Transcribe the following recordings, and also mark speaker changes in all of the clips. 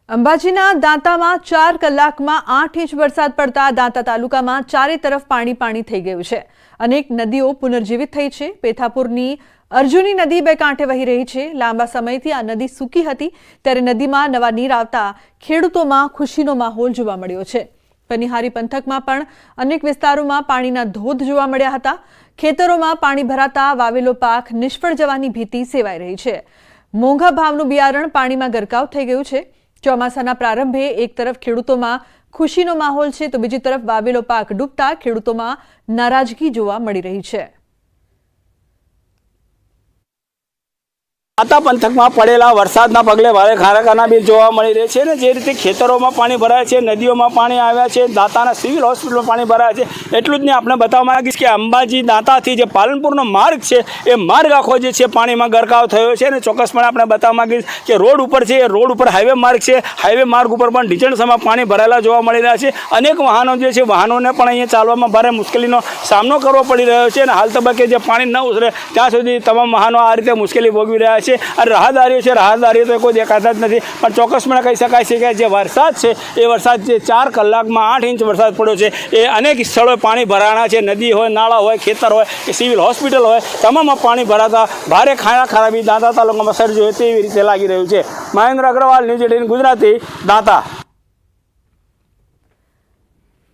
Speaker 1: અંબાજીના દાંતામાં 4 કલાકમાં 8 ઇંચ વરસાદ પડતા દાંતા તાલુકામાં ચારે તરફ પાણી થઈ ગયું છે। અનેક નદીઓ પુનર્જીવિત થઈ છે। પેથાપુરની અર્જુની નદી બે કાંઠે વહી રહી છે। લાંબા સમયથી આ નદી સૂકી હતી, ત્યારે નદીમાં નવા નીર આવતા ખેડૂતોમાં ખુશીનો માહોલ જોવા મળ્યો છે। પનિહારી પંથકમાં પણ અનેક વિસ્તારોમાં પાણીના ધોધ જોવા મળ્યા હતા। ખેતરોમાં પાણી ભરાતા વાવેલો પાક નિષ્ફળ જવાની ભીતિ સેવાઈ રહી છે। મોંઘા ભાવનું બિયારણ પાણીમાં ગરકાવ થઈ ગયું છે। ચોમાસાના પ્રારંભે એક તરફ ખેડૂતોમાં ખુશીનો માહોલ છે, તો બીજી તરફ વાવેલો પાક ડૂબતા ખેડૂતોમાં નારાજગી જોવા મળી રહી છે।
Speaker 2: દાંતા પંથકમાં પડેલા વરસાદના પગલે ભારે ખારાકાના બીજ જોવા મળી રહે છે ને જે રીતે ખેતરોમાં પાણી ભરાય છે, નદીઓમાં પાણી આવ્યા છે, દાંતાના સિવિલ હોસ્પિટલમાં પાણી ભરાય છે। એટલું જ નહીં, આપણે બતાવવા માંગીશ કે અંબાજી દાંતાથી જે પાલનપુરનો માર્ગ છે એ માર્ગ આખો જે છે પાણીમાં ગરકાવ થયો છે। અને ચોક્કસપણે આપણે બતાવવા માંગીશ કે રોડ ઉપર છે, એ રોડ ઉપર હાઈવે માર્ગ છે, હાઈવે માર્ગ ઉપર પણ ઢીચણસમાં પાણી ભરાયેલા જોવા મળી રહ્યા છે। અનેક વાહનો જે છે, વાહનોને પણ અહીંયા ચાલવામાં ભારે મુશ્કેલીનો સામનો કરવો પડી રહ્યો છે। અને હાલ તબક્કે જે પાણી ન ઉતરે ત્યાં સુધી તમામ વાહનો આ રીતે મુશ્કેલી ભોગવી રહ્યા છે। અને રાહદારીઓ તો કોઈ દેખાતા જ નથી, પણ ચોક્કસપણે કહી શકાય છે કે જે વરસાદ છે એ વરસાદ જે 4 કલાકમાં 8 ઇંચ વરસાદ પડ્યો છે એ અનેક સ્થળોએ પાણી ભરાણા છે। નદી હોય, નાળા હોય, ખેતર હોય કે સિવિલ હોસ્પિટલ હોય, તમામમાં પાણી ભરાતા ભારે ખરાબી દાંતા તાલુકામાં સર્જી હોય તેવી રીતે લાગી રહ્યું છે। મહેન્દ્ર અગ્રવાલ, ન્યૂઝ 18 ગુજરાતી, દાંતા।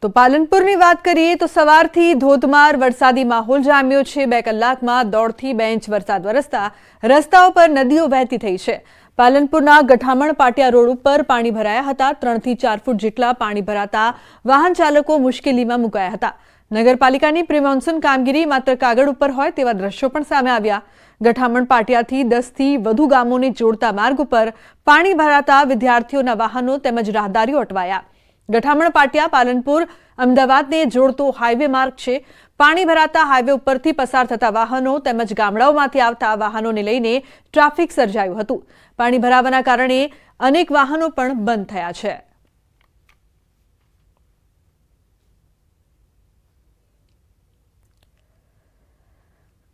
Speaker 1: તો પાલનપુરની વાત કરીએ તો સવારથી ધોધમાર વરસાદી માહોલ જામ્યો છે। 2 કલાકમાં 1.5 થી 2 ઇંચ વરસાદ વરસતા રસ્તાઓ પર નદીઓ વહેતી થઈ છે। પાલનપુરના ગઠામણ પાટિયા રોડ ઉપર પાણી ભરાયા હતા। 3 થી 4 ફૂટ જેટલા પાણી ભરાતા વાહન ચાલકો મુશ્કેલીમાં મુકાયા હતા। નગરપાલિકાની પ્રી મોન્સૂન કામગીરી માત્ર કાગળ ઉપર હોય તેવા દ્રશ્યો પણ સામે આવ્યા। ગઠામણ પાટિયાથી 10 થી વધુ ગામોને જોડતા માર્ગ ઉપર પાણી ભરાતા વિદ્યાર્થીઓના વાહનો તેમજ રાહદારીઓ અટવાયા। ગઠામણ પાટિયા પાલનપુર અમદાવાદને જોડતો હાઈવે માર્ગ છે। પાણી ભરાતા હાઈવે ઉપરથી પસાર થતા વાહનો તેમજ ગામડાઓમાંથી આવતા વાહનોને લઈને ટ્રાફિક સર્જાયું હતું। પાણી ભરાવાના કારણે અનેક વાહનો પણ બંધ થયા છે।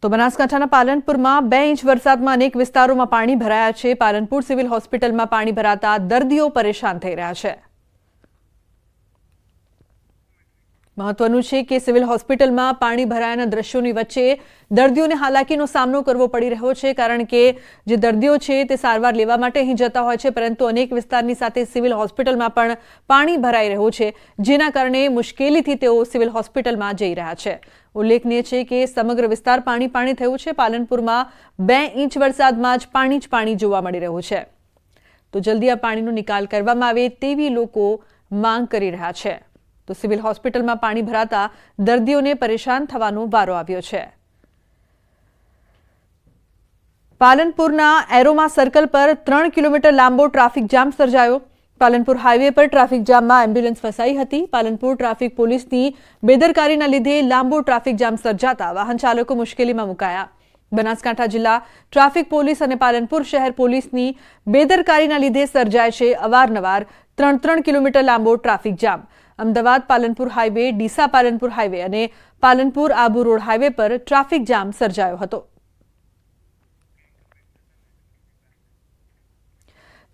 Speaker 1: તો બનાસકાંઠાના પાલનપુરમાં 2 ઇંચ વરસાદમાં અનેક વિસ્તારોમાં પાણી ભરાયા છે। પાલનપુર સિવિલ હોસ્પિટલમાં પાણી ભરાતા દર્દીઓ પરેશાન થઈ રહ્યા છે। મહત્વનું છે કે સિવિલ હોસ્પિટલમાં પાણી ભરાયાના દ્રશ્યોની વચ્ચે દર્દીઓને હાલાકીનો સામનો કરવો પડી રહ્યો છે, કારણ કે જે દર્દીઓ છે તે સારવાર લેવા માટે અહીં જતા હોય છે, પરંતુ અનેક વિસ્તારની સાથે સિવિલ હોસ્પિટલમાં પણ પાણી ભરાઈ રહ્યું છે, જેના કારણે મુશ્કેલીથી તેઓ સિવિલ હોસ્પિટલમાં જઈ રહ્યા છે। ઉલ્લેખનીય છે કે સમગ્ર વિસ્તાર પાણી થયું છે। પાલનપુરમાં 2 ઇંચ વરસાદમાં જ પાણી જોવા મળી રહ્યું છે। તો જલ્દી આ પાણીનો નિકાલ કરવામાં આવે તેવી લોકો માંગ કરી રહ્યા છે। તો સિવિલ હોસ્પિટલમાં પાણી ભરાતા દર્દીઓને પરેશાન થવાનો વારો આવ્યો છે। પાલનપુરના એરોમા સર્કલ પર 3 કિલોમીટર લાંબો ટ્રાફિક જામ સર્જાયો। પાલનપુર હાઈવે પર ટ્રાફિક જામમાં એમ્બ્યુલન્સ ફસાઈ હતી। પાલનપુર ટ્રાફિક પોલીસની બેદરકારીના લીધે લાંબો ટ્રાફિક જામ સર્જાતા વાહન ચાલકો મુશ્કેલીમાં મુકાયા। બનાસકાંઠા જિલ્લા ટ્રાફિક પોલીસ અને પાલનપુર શહેર પોલીસની બેદરકારીના લીધે સર્જાય છે અવારનવાર 3 કિલોમીટર લાંબો traffic jam. Ahmedabad Palanpur highway, Deesa Palanpur highway અને પાલનપુર આબુ રોડ હાઈવે પર ટ્રાફિક જામ સર્જાયો હતો।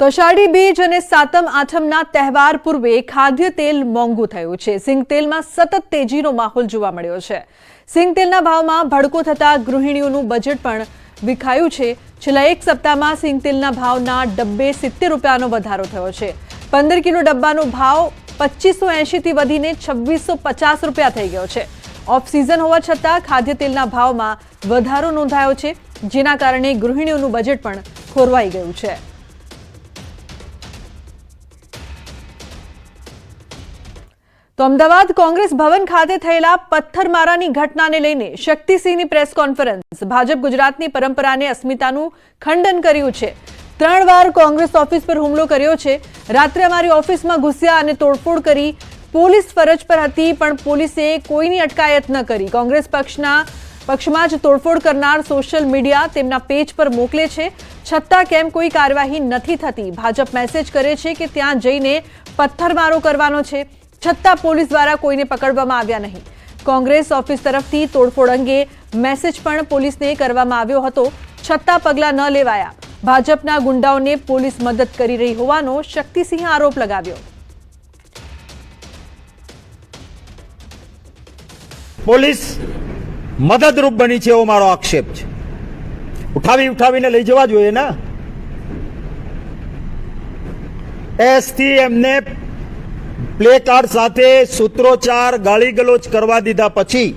Speaker 1: તો અષાઢી બીજ અને સાતમ આઠમના તહેવાર પૂર્વે ખાદ્ય તેલ મોંઘું થયું છે। સિંગ તેલમાં સતત તેજીનો માહોલ જોવા મળ્યો છે। સિંગ તેલના ભાવમાં ભડકો થતા ગૃહિણીઓનું બજેટ પણ વિખાયું છે। છેલ્લા 1 સપ્તાહમાં સિંગ તેલના ભાવના ડબ્બે 70 રૂપિયાનો વધારો થયો છે। 15 કિલો ડબ્બાનો ભાવ 2580 થી વધીને 2650 રૂપિયા થઈ ગયો છે। ઓફ સિઝન હોવા છતાં ખાદ્ય તેલના ભાવમાં વધારો નોંધાયો છે, જેના કારણે ગૃહિણીઓનું બજેટ પણ ખોરવાઈ ગયું છે। તો અમદાવાદ કોંગ્રેસ ભવન ખાતે થયેલા પથ્થરમારાની ઘટનાને લઈને શક્તિસિંહની પ્રેસ કોન્ફરન્સ। ભાજપ ગુજરાતની પરંપરાને અસ્મિતાનું ખંડન કર્યું છે। 3 વાર કોંગ્રેસ ઓફિસ પર હુમલો કર્યો છે। રાત્રે અમારી ઓફિસમાં ઘૂસ્યા અને તોડફોડ કરી। પોલીસ ફરજ પર હતી, પણ પોલીસે કોઈની અટકાયત ન કરી। કોંગ્રેસ પક્ષમાં જ તોડફોડ કરનાર સોશિયલ મીડિયા તેમના પેજ પર મોકલે છે, છતાં કેમ કોઈ કાર્યવાહી નથી થતી। ભાજપ મેસેજ કરે છે કે ત્યાં જઈને પથ્થરમારો કરવાનો છે, છતાં પોલીસ દ્વારા કોઈને પકડવામાં આવ્યા નહીં। કોંગ્રેસ ઓફિસ તરફથી તોડફોડ અંગે મેસેજ પણ પોલીસને કરવામાં આવ્યો હતો, છતાં પગલાં ન લેવાયા। ભાજપના ગુંડાઓને પોલીસ મદદ કરી રહી હોવાનો શક્તિસિંહે આરોપ લગાવ્યો.
Speaker 3: પોલીસ મદદરૂપ બની છે એવો મારો આક્ષેપ છે. ઉઠાવીને લઈ જવા જોઈએ ને. એસથી એમને પ્લે કાર્ડ સાથે સૂત્રોચ્ચાર ગાળી ગલોચ કરવા દીધા પછી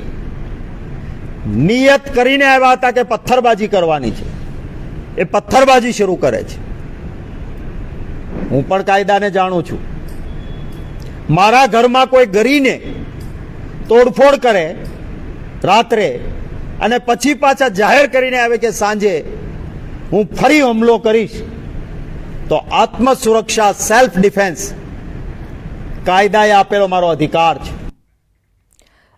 Speaker 3: નિયત કરીને આવ્યા હતા કે પથ્થરબાજી કરવાની છે. એ પથ્થરબાજી શરૂ કરે છે. હું પણ કાયદાને જાણું છું. મારા ઘરમાં કોઈ ગરીને તોડફોડ કરે રાત્રે અને પછી પાછા જાહેર કરીને આવે કે સાંજે હું ફરી હુમલો કરીશ, તો આત્મ સુરક્ષા સેલ્ફ ડિફેન્સ કાયદાએ આપેલો મારો અધિકાર છે.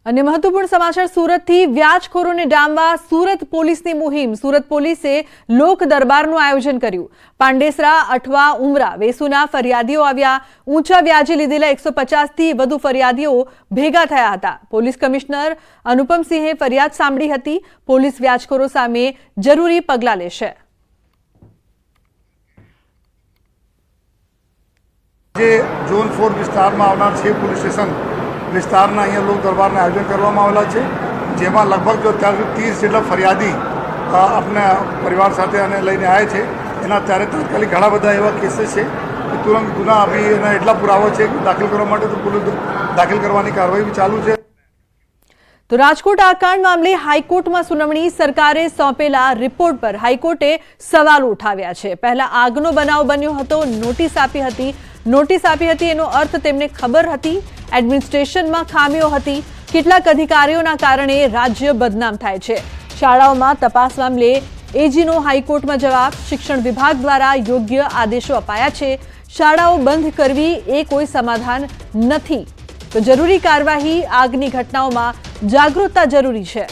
Speaker 1: અને મહત્વપૂર્ણ સમાચાર સુરતથી. વ્યાજખોરોને ડામવા સુરત પોલીસની મુહિમ. સુરત પોલીસે લોક દરબારનું આયોજન કર્યું. પાંડેસરા, અઠવા, ઉમરા, વેસુના ફરિયાદીઓ આવ્યા. ઊંચા વ્યાજે લીધેલા 150થી વધુ ફરિયાદીઓ ભેગા થયા હતા. પોલીસ કમિશનર અનુપમસિંહે ફરિયાદ સાંભળી હતી. પોલીસ વ્યાજખોરો સામે જરૂરી પગલાં લેશે.
Speaker 4: જે ઝોન 4 વિસ્તારમાં આવનાર છે પોલીસ સ્ટેશન વિસ્તારના અહીંયા લોક દરબારના આયોજન કરવામાં આવેલા છે, જેમાં લગભગ 30 જેટલા ફરિયાદી આપણા પરિવાર સાથે અને લઈને આવ્યા છે. એના ત્યારે તાત્કાલિક ઘણા બધા એવા કેસીસ છે કે તુરંત ગુના આપી એના એટલા પુરાવા છે કે દાખલ કરવા માટે તો પોલીસ દાખલ કરવાની કાર્યવાહી ચાલુ છે.
Speaker 1: તો રાજકોટ આકાંડ મામલે હાઈકોર્ટમાં સુનાવણી. સરકારે સોંપેલા રિપોર્ટ પર હાઈકોર્ટે સવાલ ઉઠાવ્યા છે. પહેલા આગનો બનાવ બન્યો હતો, નોટિસ આપી હતી એનો અર્થ તેમને ખબર હતી. એડમિનિસ્ટ્રેશનમાં ખામીઓ હતી. કેટલાક અધિકારીઓના કારણે રાજ્ય બદનામ થાય છે. શાળાઓમાં તપાસ મામલે એજીનો હાઈકોર્ટમાં જવાબ. શિક્ષણ વિભાગ દ્વારા યોગ્ય આદેશો અપાયા છે. શાળાઓ બંધ કરવી એ કોઈ સમાધાન નથી. તો જરૂરી કાર્યવાહી. આગની ઘટનાઓમાં જાગૃતતા જરૂરી છે.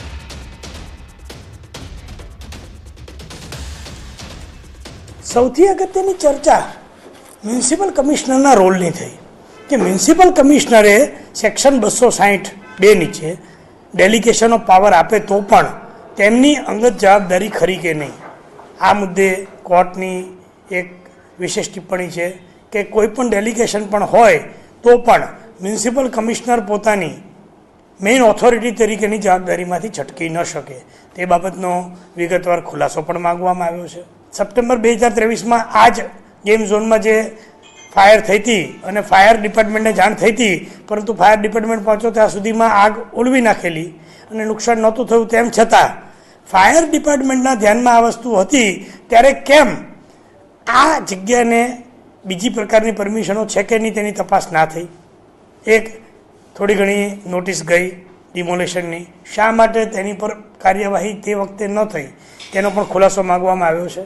Speaker 5: સૌથી અગત્યની ચર્ચા મ્યુનિસિપલ કમિશનરના રોલની થઈ કે મ્યુનિસિપલ કમિશનરે સેક્શન 260(2) નીચે ડેલિગેશન ઓફ પાવર આપે તો પણ તેમની અંગત જવાબદારી ખરી કે નહીં. આ મુદ્દે કોર્ટની એક વિશેષ ટિપ્પણી છે કે કોઈ પણ ડેલિગેશન પણ હોય તો પણ મ્યુનિસિપલ કમિશનર પોતાની મેઇન ઓથોરિટી તરીકેની જવાબદારીમાંથી છટકી ન શકે. તે બાબતનો વિગતવાર ખુલાસો પણ માંગવામાં આવ્યો છે. સપ્ટેમ્બર 2023માં આ જ ગેમ ઝોનમાં જે ફાયર થઈ હતી અને ફાયર ડિપાર્ટમેન્ટને જાણ થઈ હતી, પરંતુ ફાયર ડિપાર્ટમેન્ટ પહોંચ્યો ત્યાં સુધીમાં આગ ઓલવી નાખેલી અને નુકસાન નહોતું થયું. તેમ છતાં ફાયર ડિપાર્ટમેન્ટના ધ્યાનમાં આ વસ્તુ હતી ત્યારે કેમ આ જગ્યાને બીજી પ્રકારની પરમિશનો છે કે નહીં તેની તપાસ ના થઈ? એક થોડી ઘણી નોટિસ ગઈ ડિમોલેશનની, શા માટે તેની પર કાર્યવાહી તે વખતે ન થઈ તેનો પણ ખુલાસો માંગવામાં આવ્યો છે.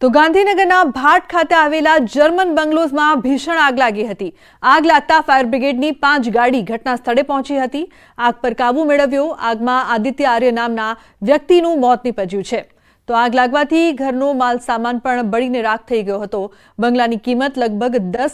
Speaker 1: તો ગાંધીનગરના ભાટ ખાતે આવેલા જર્મન બંગલોઝમાં ભીષણ આગ લાગી હતી. આગ લાગતા ફાયર બ્રિગેડની 5 ગાડી ઘટના સ્થળે પહોંચી હતી. આગ પર કાબુ મેળવ્યો. આગમાં આદિત્ય આર્ય નામના વ્યક્તિનું મોત નીપજ્યું છે. તો આગ લાગવાથી ઘરનો માલ સામાન પણ બળીને રાખ થઈ ગયો હતો. બંગલાની કિંમત લગભગ 10